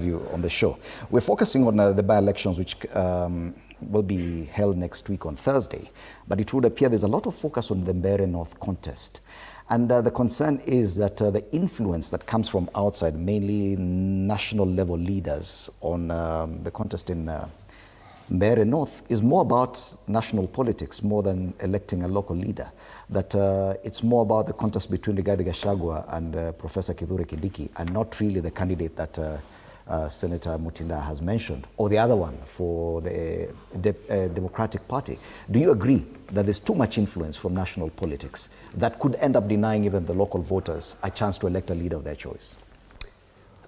You on the show. We're focusing on the by-elections which will be held next week on Thursday, but it would appear there's a lot of focus on the Mbeere North contest. And the concern is that the influence that comes from outside, mainly national level leaders on the contest in Mbeere North, is more about national politics more than electing a local leader. That it's more about the contest between Gachagua and Professor Kindiki, and not really the candidate that Senator Muthende has mentioned, or the other one for the Democratic Party. Do you agree that there's too much influence from national politics that could end up denying even the local voters a chance to elect a leader of their choice?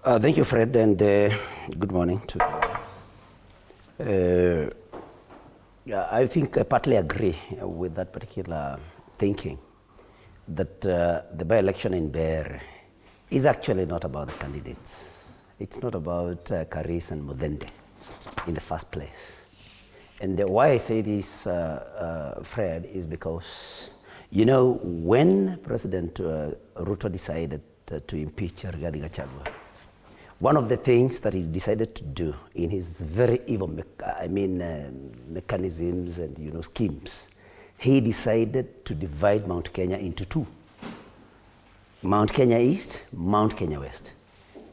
Thank you, Fred, and good morning to you. I think I partly agree with that particular thinking, that the by-election in Mbeere is actually not about the candidates. It's not about Karis and Muthende in the first place. And why I say this, Fred, is because, you know, when President Ruto decided to impeach Rigathi Gachagua, one of the things that he decided to do in his very evil mechanisms and schemes, he decided to divide Mount Kenya into two. Mount Kenya East, Mount Kenya West.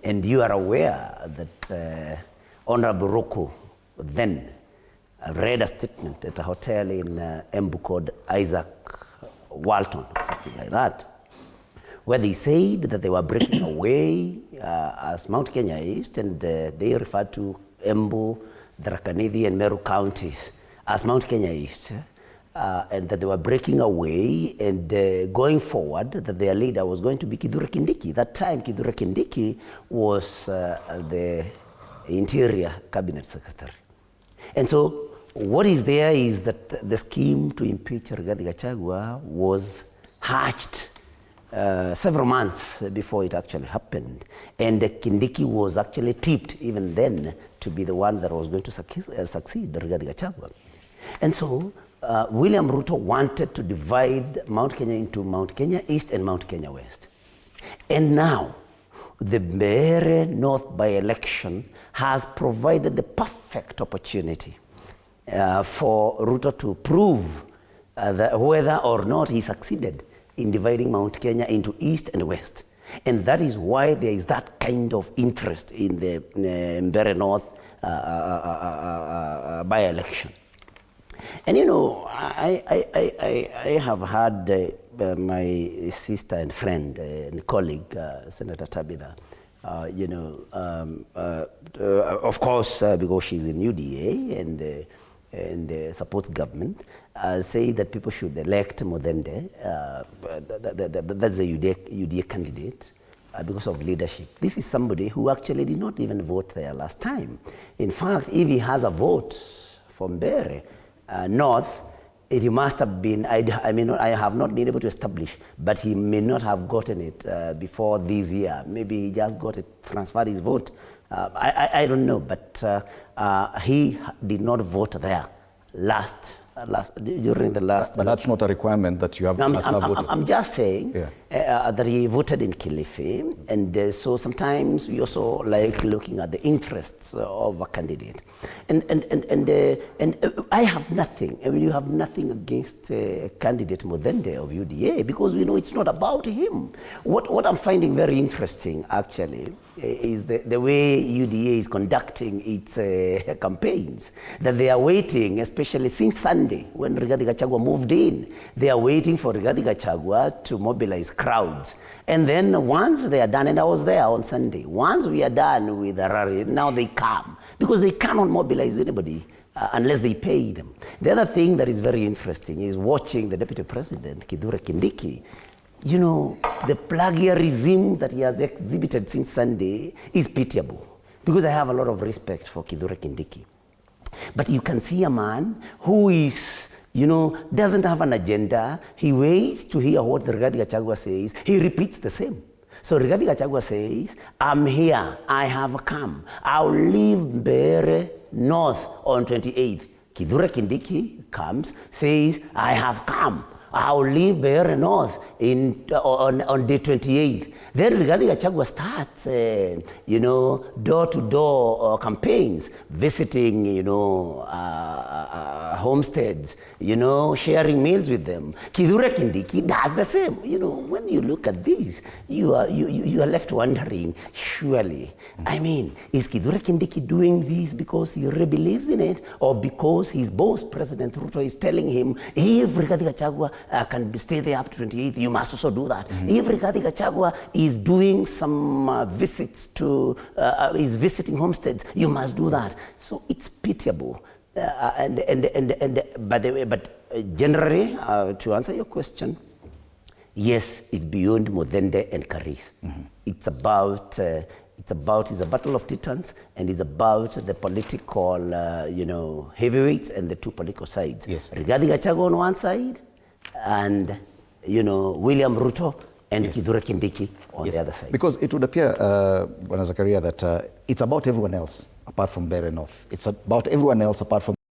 And you are aware that Honorable Roko then read a statement at a hotel in Embu called Isaac Walton, or something like that, where they said that they were breaking away as Mount Kenya East, and they referred to Embu, Tharaka Nithi, and Meru counties as Mount Kenya East. And that they were breaking away and going forward, that their leader was going to be Kindiki. That time, Kindiki was the Interior Cabinet Secretary. And so what is there is that the scheme to impeach Rigathi Gachagua was hatched several months before it actually happened. And Kindiki was actually tipped even then to be the one that was going to succeed Rigathi Gachagua. And so William Ruto wanted to divide Mount Kenya into Mount Kenya East and Mount Kenya West. And now, the Mbeere North by-election has provided the perfect opportunity for Ruto to prove that whether or not he succeeded in dividing Mount Kenya into East and West. And that is why there is that kind of interest in the Mbeere North by-election. And I have had my sister and friend and colleague, Senator Tabitha, of course, because she's in UDA and supports government, say that people should elect Muthende, that's a UDA candidate, because of leadership. This is somebody who actually did not even vote there last time. In fact, if he has a vote from Mbeere North, it must have been, I have not been able to establish, but he may not have gotten it before this year. Maybe he just got it, transferred his vote. I don't know, but he did not vote there during the last. But that's not a requirement that you have must have voted. I'm just saying that he voted in Kilifi, and so sometimes we also like looking at the interests of a candidate. And I have nothing. I mean, you have nothing against candidate Muthende of UDA, because we know it's not about him. What I'm finding very interesting, actually, is the way UDA is conducting its campaigns. That they are waiting, especially since Sunday, when Rigathi Gachagua moved in, they are waiting for Rigathi Gachagua to mobilize crowds. And then once they are done, and I was there on Sunday, once we are done with the rally, now they come, because they cannot mobilize anybody unless they pay them. The other thing that is very interesting is watching the Deputy President, Kindiki. The plagiarism that he has exhibited since Sunday is pitiable, because I have a lot of respect for Kindiki. But you can see a man who is, doesn't have an agenda. He waits to hear what Rigathi Gachagua says. He repeats the same. So Rigathi Gachagua says, I'm here, I have come. I'll leave Mbeere North on 28th. Kindiki comes, says, I have come I'll leave Mbeere North on day 28th. Then Rigathi Gachagua starts, door-to-door campaigns, visiting, homesteads, sharing meals with them. Kindiki does the same. When you look at these, you are left wondering, surely, I mean, is Kindiki doing this because he really believes in it, or because his boss, President Ruto, is telling him, if Rigathi Gachagua can stay there up to 28th, you must also do that. If Rigathi Gachagua is doing some visits to, is visiting homesteads, you must do that. So it's pitiable. But generally, to answer your question, yes, it's beyond Muthende and Karis. It's about, it's a battle of titans, and it's about the political, heavyweights and the two political sides. Yes. Rigathi Gachagua on one side, and William Ruto and Kindiki on the other side. Because it would appear, Bwana Zakaria, that it's about everyone else apart from Mbeere North. It's about everyone else apart from